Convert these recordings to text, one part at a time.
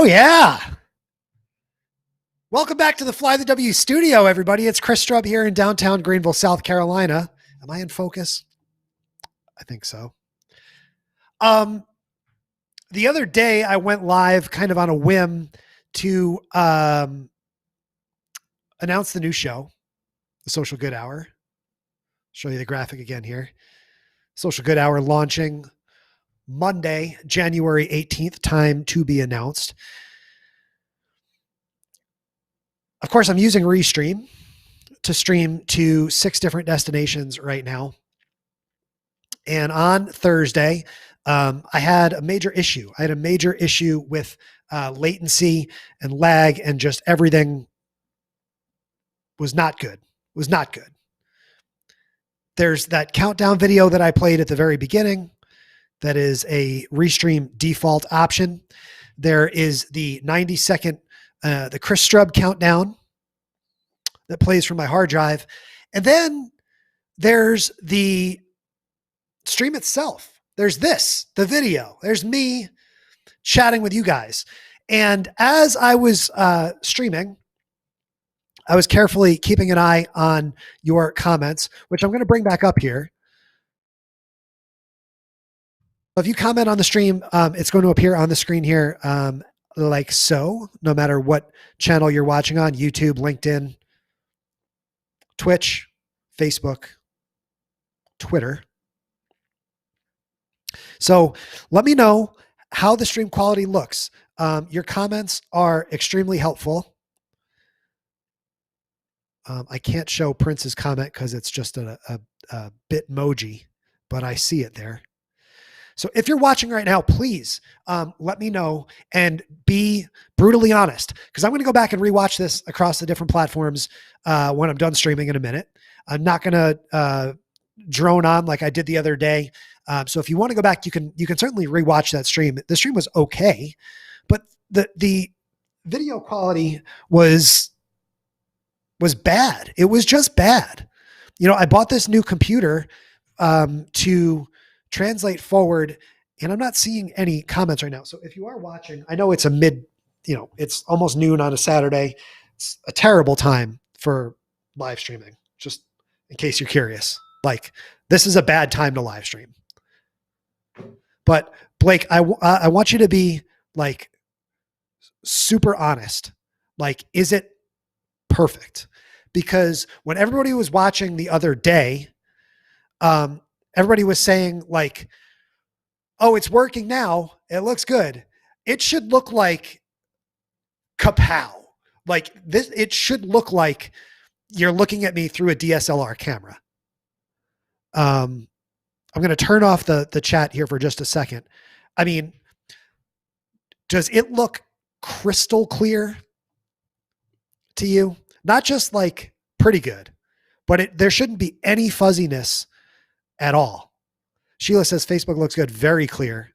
Oh, yeah. Welcome back to the Fly the W studio, everybody. It's Chris Strubb here in downtown Greenville, South Carolina. Am I in focus? I think so. The other day I went live kind of on a whim to announce the new show, the Social Good Hour. Show you the graphic again here. Social Good Hour launching Monday, January 18th, time to be announced. Of course, I'm using Restream to stream to 6 different destinations right now. And on Thursday, I had a major issue. I had a major issue with latency and lag, and just everything was not good. There's that countdown video that I played at the very beginning. That is a Restream default option. There is the 90-second, the Chris Strubb countdown that plays from my hard drive. And then there's the stream itself. There's the video. There's me chatting with you guys. And as I was streaming, I was carefully keeping an eye on your comments, which I'm going to bring back up here. If you comment on the stream, it's going to appear on the screen here like so, no matter what channel you're watching on: YouTube, LinkedIn, Twitch, Facebook, Twitter. So let me know how the stream quality looks. Your comments are extremely helpful. I can't show Prince's comment because it's just a Bitmoji, but I see it there. So if you're watching right now, please let me know and be brutally honest, because I'm going to go back and rewatch this across the different platforms when I'm done streaming in a minute. I'm not going to drone on like I did the other day. So if you want to go back, you can certainly rewatch that stream. The stream was okay, but the video quality was bad. It was just bad. You know, I bought this new computer to translate forward, and I'm not seeing any comments right now. So if you are watching, I know it's it's almost noon on a Saturday. It's a terrible time for live streaming, just in case you're curious. Like, this is a bad time to live stream. But Blake, I want you to be like super honest. Like, is it perfect? Because when everybody was watching the other day, everybody was saying like, oh, it's working now. It looks good. It should look like kapow. Like this, it should look like you're looking at me through a DSLR camera. I'm going to turn off the chat here for just a second. I mean, does it look crystal clear to you? Not just like pretty good, but there shouldn't be any fuzziness at all. Sheila says Facebook looks good. Very clear.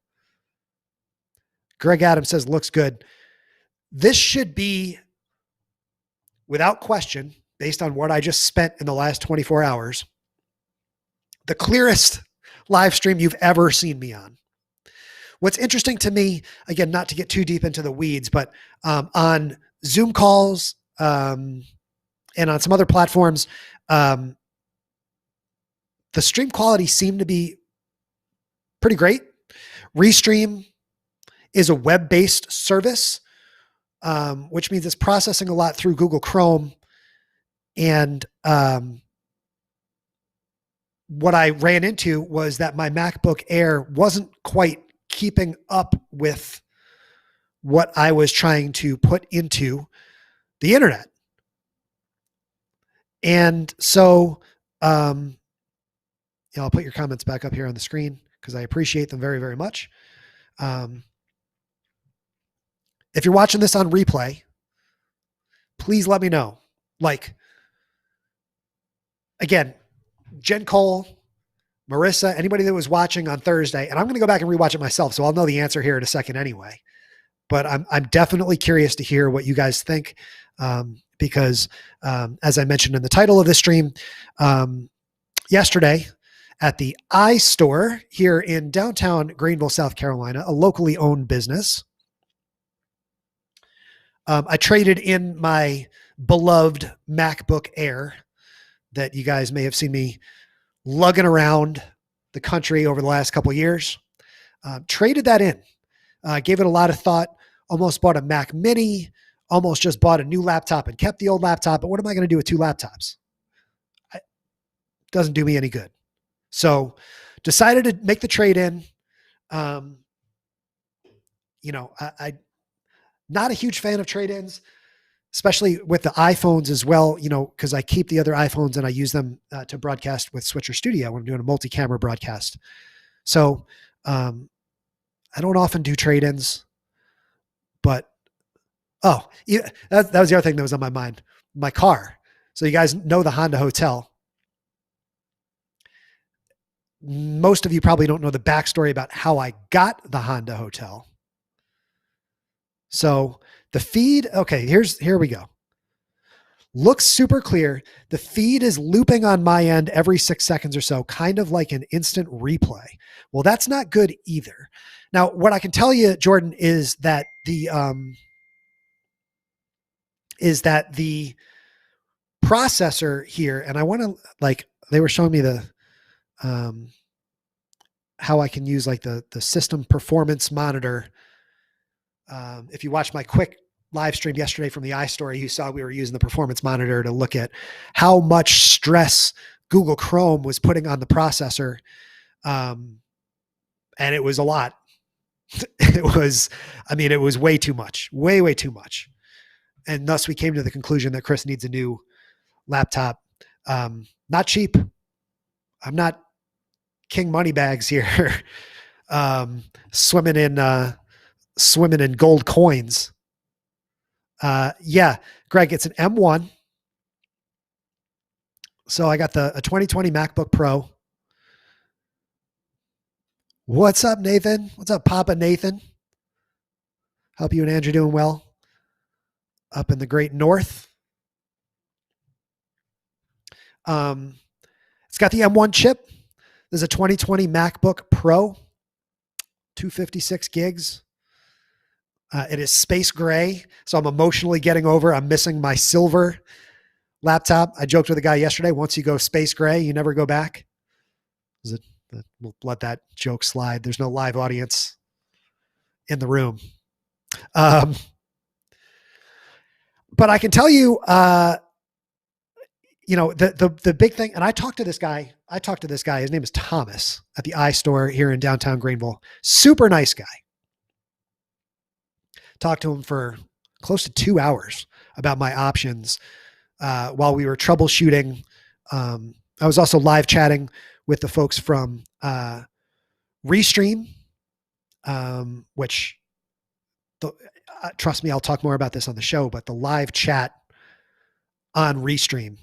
Greg Adams says looks good. This should be, without question, based on what I just spent in the last 24 hours, the clearest live stream you've ever seen me on. What's interesting to me, again, not to get too deep into the weeds, but on Zoom calls and on some other platforms, the stream quality seemed to be pretty great. Restream is a web-based service, which means it's processing a lot through Google Chrome. And what I ran into was that my MacBook Air wasn't quite keeping up with what I was trying to put into the internet. And so, I'll put your comments back up here on the screen because I appreciate them very, very much. If you're watching this on replay, please let me know. Like, again, Jen Cole, Marissa, anybody that was watching on Thursday, and I'm going to go back and rewatch it myself, so I'll know the answer here in a second anyway. But I'm definitely curious to hear what you guys think, because as I mentioned in the title of this stream, yesterday at the iStore here in downtown Greenville, South Carolina, a locally owned business, I traded in my beloved MacBook Air that you guys may have seen me lugging around the country over the last couple of years. Traded that in. Gave it a lot of thought. Almost bought a Mac Mini. Almost just bought a new laptop and kept the old laptop. But what am I going to do with two laptops? It doesn't do me any good. So decided to make the trade in. I not a huge fan of trade ins, especially with the iPhones as well, because I keep the other iPhones and I use them to broadcast with Switcher Studio when I'm doing a multi-camera broadcast. So I don't often do trade-ins, but yeah, that was the other thing that was on my mind. My car. So you guys know the Honda Hotel. Most of you probably don't know the backstory about how I got the Honda Hotel. So the feed, okay, here we go. Looks super clear. The feed is looping on my end every 6 seconds or so, kind of like an instant replay. Well, that's not good either. Now, what I can tell you, Jordan, is that the processor here, and I want to they were showing me the how I can use the system performance monitor. If you watch my quick live stream yesterday from the iStory, you saw we were using the performance monitor to look at how much stress Google Chrome was putting on the processor. And it was a lot. It was way too much, way too much. And thus we came to the conclusion that Chris needs a new laptop. Not cheap. I'm not King Moneybags here. Swimming in gold coins. Yeah, Greg, it's an M1. So I got a 2020 MacBook Pro. What's up, Nathan? What's up, Papa Nathan? Hope you and Andrew doing well up in the great north. It's got the M1 chip. There's a 2020 MacBook Pro, 256 gigs. It is space gray, so I'm emotionally getting over. I'm missing my silver laptop. I joked with a guy yesterday. Once you go space gray, you never go back. We'll let that joke slide. There's no live audience in the room. But I can tell you, the big thing, and I talked to this guy. His name is Thomas at the iStore here in downtown Greenville. Super nice guy. Talked to him for close to 2 hours about my options while we were troubleshooting. I was also live chatting with the folks from Restream, which trust me, I'll talk more about this on the show, but the live chat on Restream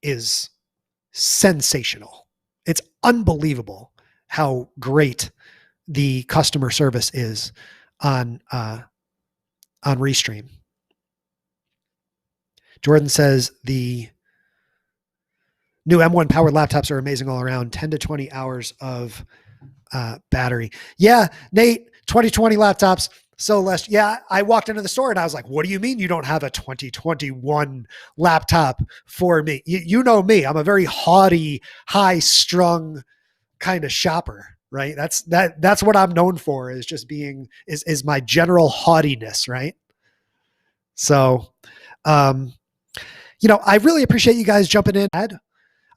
is sensational. It's unbelievable how great the customer service is on Restream. Jordan says the new M1 powered laptops are amazing all around. 10 to 20 hours of battery. Yeah, Nate, 2020 laptops. So less. Yeah, I walked into the store and I was like, what do you mean you don't have a 2021 laptop for me? You know me. I'm a very haughty, high strung kind of shopper, right? That's what I'm known for, is just being is my general haughtiness, right? So I really appreciate you guys jumping in.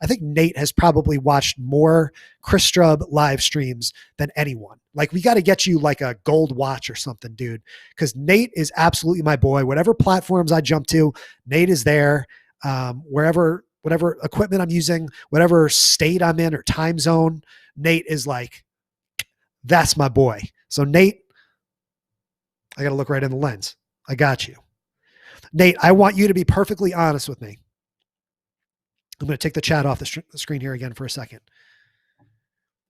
I think Nate has probably watched more Chris Strub live streams than anyone. Like, we got to get you like a gold watch or something, dude, because Nate is absolutely my boy. Whatever platforms I jump to, Nate is there. Whatever equipment I'm using, whatever state I'm in or time zone, Nate is like, that's my boy. So Nate, I got to look right in the lens. I got you. Nate, I want you to be perfectly honest with me. I'm going to take the chat off the screen here again for a second.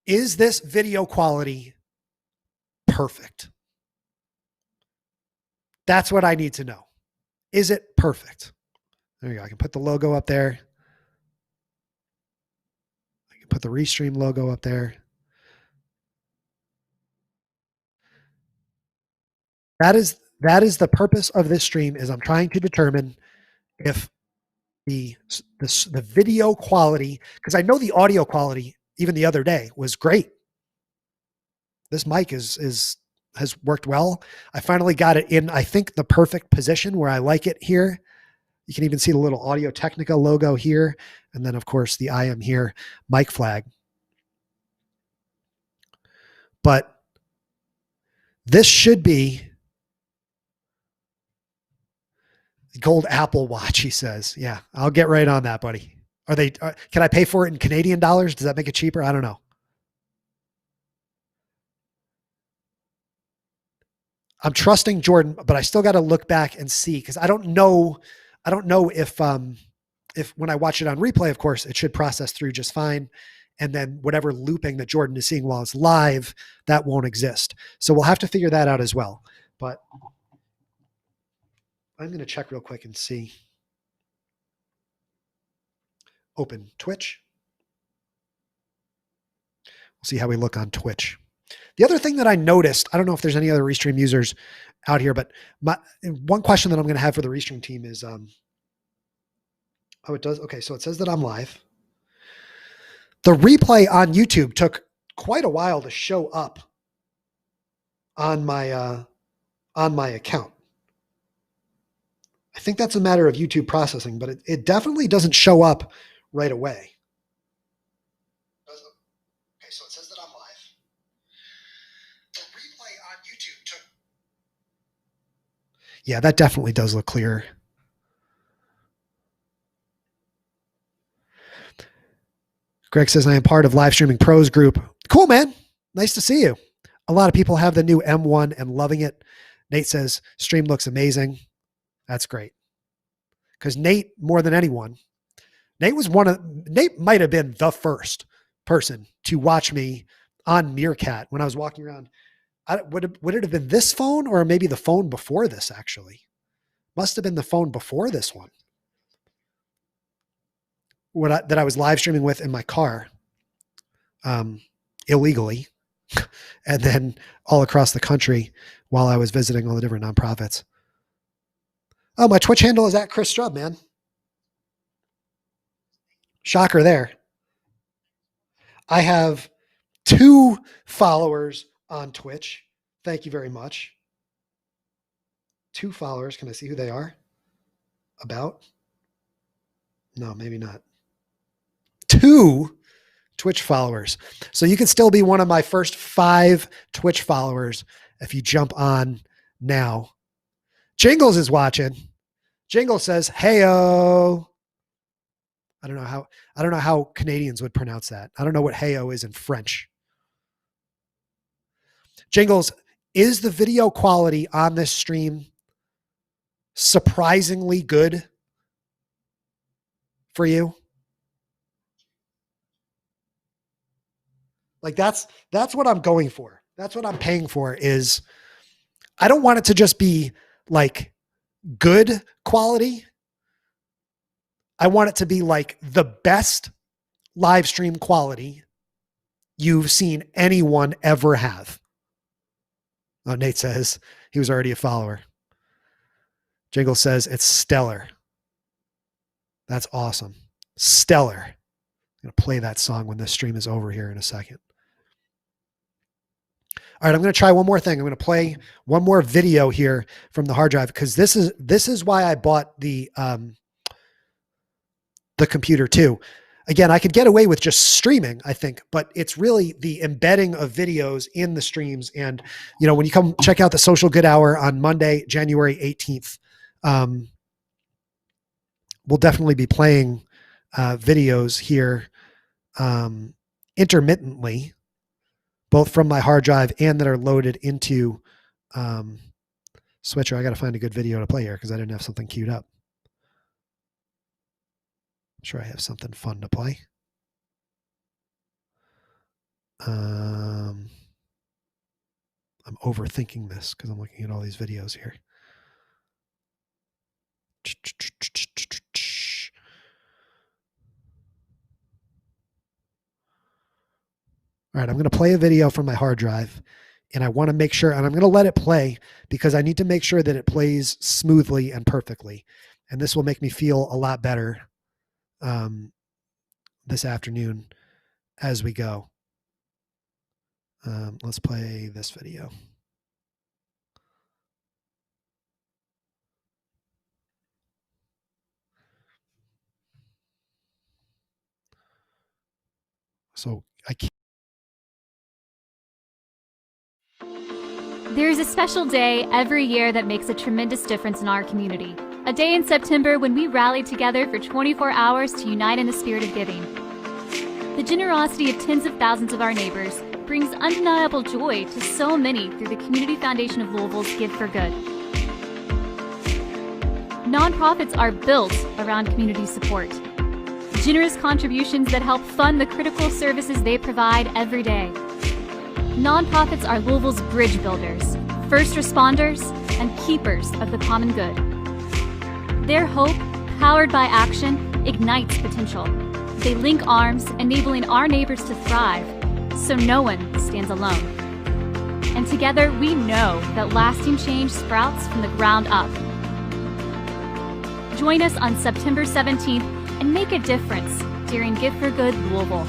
Is this video quality perfect? That's what I need to know. Is it perfect? There you go. I can put the logo up there. I can put the Restream logo up there. That is That is the purpose of this stream, is I'm trying to determine if the video quality, because I know the audio quality even the other day was great. This mic has worked well. I finally got it in, I think, the perfect position where I like it here. You can even see the little Audio Technica logo here. And then, of course, the I am here mic flag. But this should be gold Apple Watch, he says. Yeah, I'll get right on that, buddy. Can I pay for it in Canadian dollars? Does that make it cheaper? I don't know. I'm trusting Jordan, but I still got to look back and see, because I don't know if when I watch it on replay, of course, it should process through just fine. And then whatever looping that Jordan is seeing while it's live, that won't exist. So we'll have to figure that out as well. But I'm going to check real quick and see. Open Twitch. We'll see how we look on Twitch. The other thing that I noticed, I don't know if there's any other Restream users out here, but one question that I'm going to have for the Restream team is, oh, it does. Okay, so it says that I'm live. The replay on YouTube took quite a while to show up on my account. I think that's a matter of YouTube processing, but it definitely doesn't show up right away. Okay, so it says that I'm live. The replay on YouTube took. Yeah, that definitely does look clearer. Greg says, I am part of Live Streaming Pros group. Cool, man. Nice to see you. A lot of people have the new M1 and loving it. Nate says, stream looks amazing. That's great. Because Nate, more than anyone, Nate might have been the first person to watch me on Meerkat when I was walking around. Would it have been this phone, or maybe the phone before this, actually? Must have been the phone before this one. That I was live streaming with in my car, illegally, and then all across the country while I was visiting all the different nonprofits. Oh, my Twitch handle is @Chris Strub, man. Shocker there. I have 2 followers on Twitch. Thank you very much. 2 followers. Can I see who they are? About? No, maybe not. 2 Twitch followers. So you can still be one of my first 5 Twitch followers if you jump on now. Jingles is watching. Jingle says, "Heyo." I don't know how Canadians would pronounce that. I don't know what "heyo" is in French. Jingles, is the video quality on this stream surprisingly good for you? Like that's what I'm going for. That's what I'm paying for. Is I don't want it to just be like good quality. I want it to be like the best live stream quality you've seen anyone ever have. Oh, Nate says he was already a follower. Jingle says it's stellar. That's awesome. Stellar. I'm going to play that song when this stream is over here in a second. All right, I'm going to try one more thing. I'm going to play one more video here from the hard drive, because this is why I bought the computer too. Again, I could get away with just streaming, I think, but it's really the embedding of videos in the streams. And, when you come check out the Social Good Hour on Monday, January 18th, we'll definitely be playing videos here intermittently, both from my hard drive and that are loaded into Switcher. I got to find a good video to play here because I didn't have something queued up. I'm sure I have something fun to play. I'm overthinking this because I'm looking at all these videos here. All right, I'm going to play a video from my hard drive and I want to make sure, and I'm going to let it play because I need to make sure that it plays smoothly and perfectly. And this will make me feel a lot better this afternoon as we go. Let's play this video. So I can't. There is a special day every year that makes a tremendous difference in our community. A day in September when we rally together for 24 hours to unite in the spirit of giving. The generosity of tens of thousands of our neighbors brings undeniable joy to so many through the Community Foundation of Louisville's Give for Good. Nonprofits are built around community support. Generous contributions that help fund the critical services they provide every day. Nonprofits are Louisville's bridge builders, first responders, and keepers of the common good. Their hope, powered by action, ignites potential. They link arms, enabling our neighbors to thrive, so no one stands alone. And together, we know that lasting change sprouts from the ground up. Join us on September 17th and make a difference during Give for Good Louisville.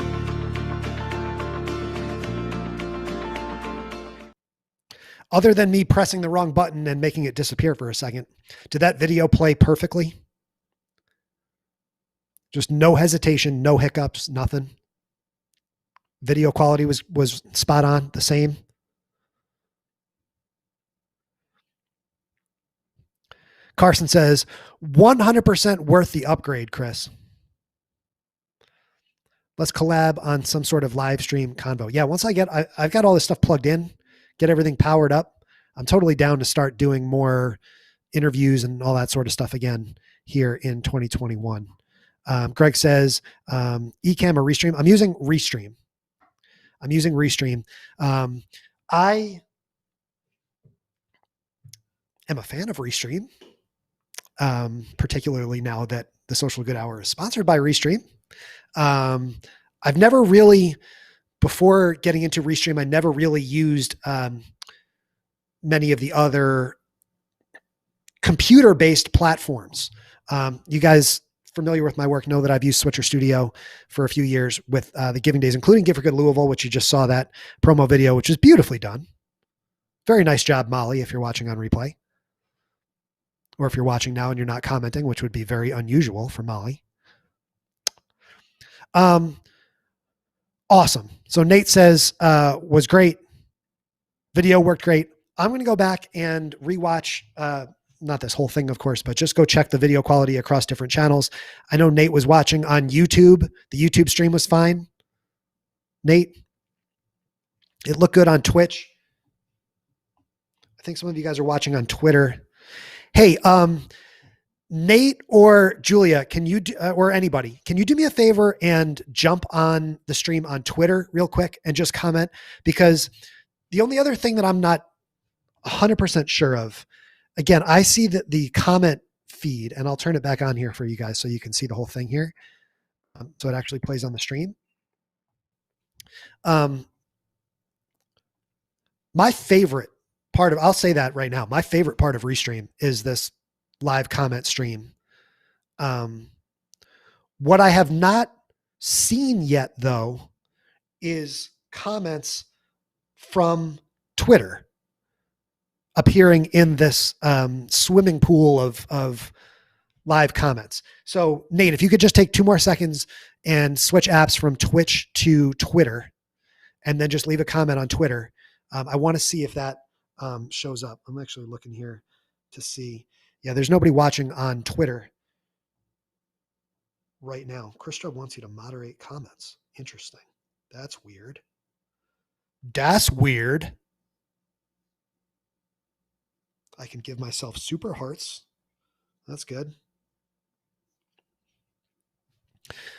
Other than me pressing the wrong button and making it disappear for a second, did that video play perfectly? Just no hesitation, no hiccups, nothing. Video quality was spot on, the same. Carson says, 100% worth the upgrade, Chris. Let's collab on some sort of live stream convo. Yeah, once I've got all this stuff plugged in, get everything powered up, I'm totally down to start doing more interviews and all that sort of stuff again here in 2021. Greg says, Ecamm or Restream? I'm using Restream. I am a fan of Restream, particularly now that the Social Good Hour is sponsored by Restream. I've never really, before getting into Restream, I never really used many of the other computer-based platforms. You guys familiar with my work know that I've used Switcher Studio for a few years with the Giving Days, including Give for Good Louisville, which you just saw that promo video, which is beautifully done. Very nice job, Molly, if you're watching on replay. Or if you're watching now and you're not commenting, which would be very unusual for Molly. Awesome. So Nate says, was great. Video worked great. I'm going to go back and rewatch, not this whole thing, of course, but just go check the video quality across different channels. I know Nate was watching on YouTube. The YouTube stream was fine. Nate, it looked good on Twitch. I think some of you guys are watching on Twitter. Hey, Nate or Julia, can you, or anybody, can you do me a favor and jump on the stream on Twitter real quick and just comment? Because the only other thing that I'm not 100% sure of, again, I see that the comment feed, and I'll turn it back on here for you guys so you can see the whole thing here. So it actually plays on the stream. My favorite part of, I'll say that right now, my favorite part of Restream is this live comment stream. What I have not seen yet, though, is comments from Twitter appearing in this swimming pool of live comments. So Nate, if you could just take 2 more seconds and switch apps from Twitch to Twitter, and then just leave a comment on Twitter. I want to see if that shows up. I'm actually looking here to see. Yeah, there's nobody watching on Twitter right now. Chris wants you to moderate comments. Interesting. That's weird. That's weird. I can give myself super hearts. That's good.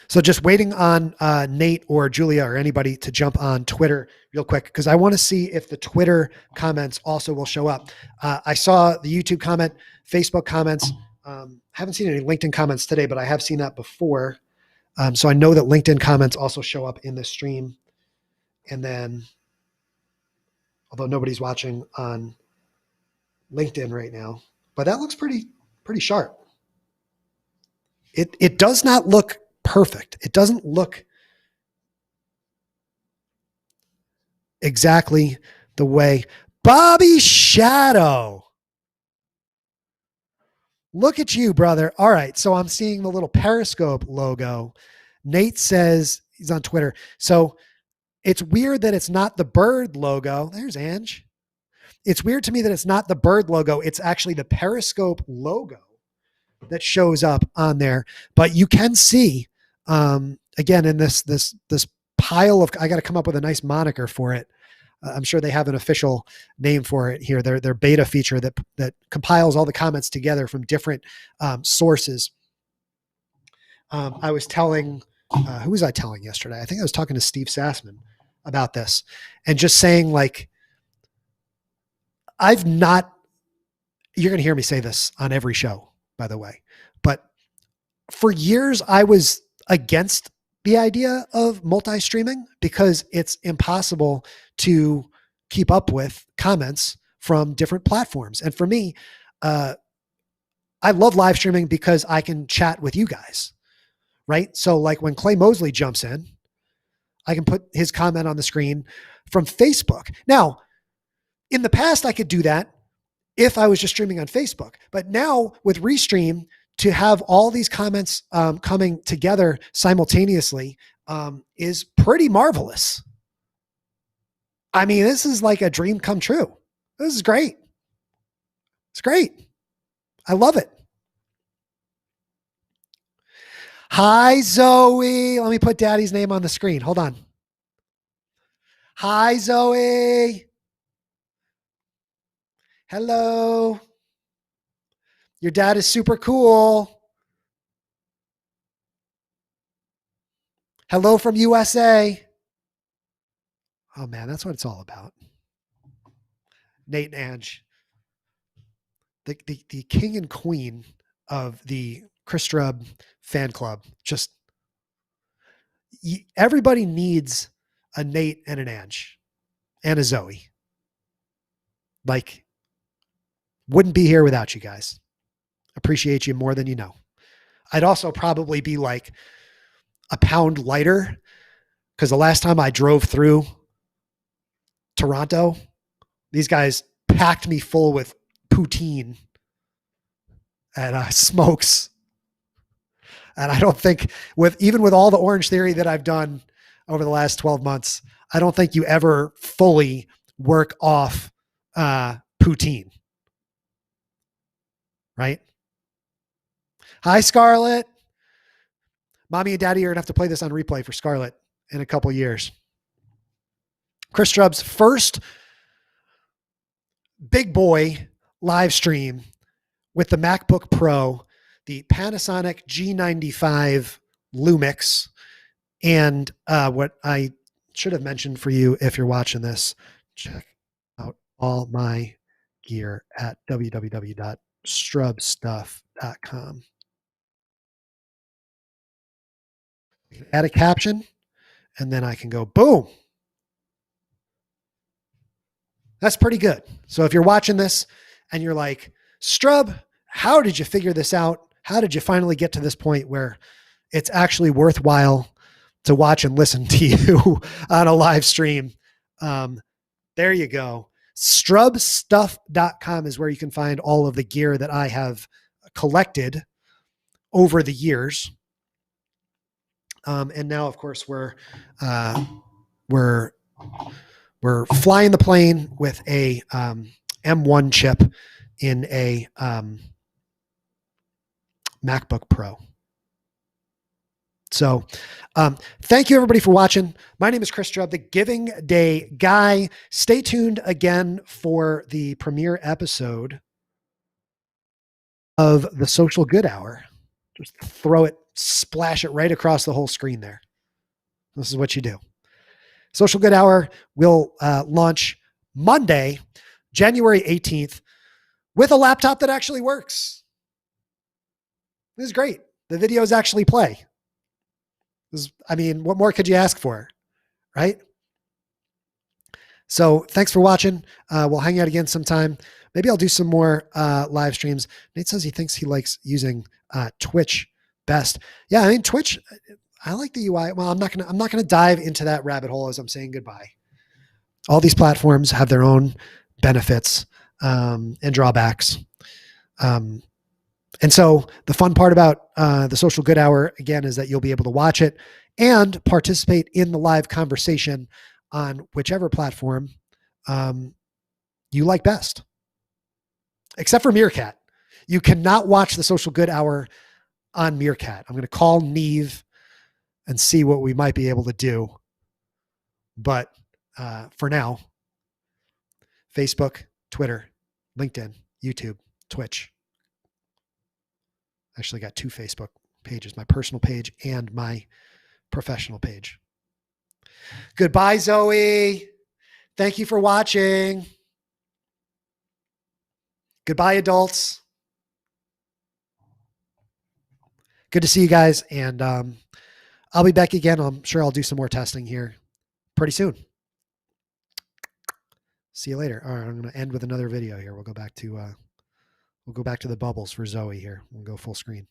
So just waiting on Nate or Julia or anybody to jump on Twitter real quick, because I want to see if the Twitter comments also will show up. I saw the YouTube comment, Facebook comments. Haven't seen any LinkedIn comments today, but I have seen that before. So I know that LinkedIn comments also show up in the stream. And then although nobody's watching on LinkedIn right now. But that looks pretty sharp. It does not look perfect. It doesn't look exactly the way Bobby Shadow. Look at you, brother. All right. So I'm seeing the little Periscope logo. Nate says he's on Twitter. So it's weird that it's not the bird logo. There's Ange. It's weird to me that it's not the bird logo. It's actually the Periscope logo that shows up on there. But you can see, again, in this pile of, I got to come up with a nice moniker for it. I'm sure they have an official name for it here. Their beta feature that compiles all the comments together from different sources. I was telling, who was I telling yesterday? I think I was talking to Steve Sassman about this and just saying, like, you're going to hear me say this on every show, by the way, but for years I was against the idea of multi-streaming because it's impossible to keep up with comments from different platforms. And for me, I love live streaming because I can chat with you guys, right? So like when Clay Mosley jumps in, I can put his comment on the screen from Facebook. Now, in the past, I could do that if I was just streaming on Facebook. But now with Restream, to have all these comments coming together simultaneously is pretty marvelous. I mean, this is like a dream come true. This is great. It's great. I love it. Hi, Zoe. Let me put Daddy's name on the screen. Hold on. Hi, Zoe. Hello. Your dad is super cool. Hello from USA. Oh, man, that's what it's all about. Nate and Ange, the king and queen of the Chris Strub fan club. Just everybody needs a Nate and an Ange and a Zoe. Like, wouldn't be here without you guys. Appreciate you more than you know. I'd also probably be like a pound lighter because the last time I drove through Toronto, these guys packed me full with poutine and smokes. And I don't think even with all the Orange Theory that I've done over the last 12 months, I don't think you ever fully work off poutine. Right? Hi, Scarlett. Mommy and Daddy are going to have to play this on replay for Scarlett in a couple years. Chris Strub's first big boy live stream with the MacBook Pro, the Panasonic G95 Lumix, and what I should have mentioned for you if you're watching this, check out all my gear at www.strubstuff.com. Add a caption, and then I can go boom. That's pretty good. So if you're watching this and you're like, Strub, how did you figure this out? How did you finally get to this point where it's actually worthwhile to watch and listen to you on a live stream? There you go. Strubstuff.com is where you can find all of the gear that I have collected over the years. And now, of course, we're flying the plane with a M1 chip in a MacBook Pro. So thank you, everybody, for watching. My name is Chris Strub, the Giving Day Guy. Stay tuned again for the premiere episode of the Social Good Hour. Just splash it right across the whole screen there. This is what you do. Social Good Hour will launch Monday, January 18th, with a laptop that actually works. This is great. The videos actually play. What more could you ask for, right? So thanks for watching. We'll hang out again sometime. Maybe I'll do some more live streams. Nate says he thinks he likes using Twitch best. Yeah, I mean Twitch. I like the UI. Well, I'm not gonna dive into that rabbit hole as I'm saying goodbye. All these platforms have their own benefits and drawbacks. And so the fun part about the Social Good Hour, again, is that you'll be able to watch it and participate in the live conversation on whichever platform you like best, except for Meerkat. You cannot watch the Social Good Hour on Meerkat. I'm going to call Neve and see what we might be able to do. But for now, Facebook, Twitter, LinkedIn, YouTube, Twitch. Actually got two Facebook pages, my personal page and my professional page. Goodbye, Zoe. Thank you for watching. Goodbye, adults. Good to see you guys. And I'll be back again. I'm sure I'll do some more testing here pretty soon. See you later. All right, I'm going to end with another video here. We'll go back to the bubbles for Zoe here. We'll go full screen.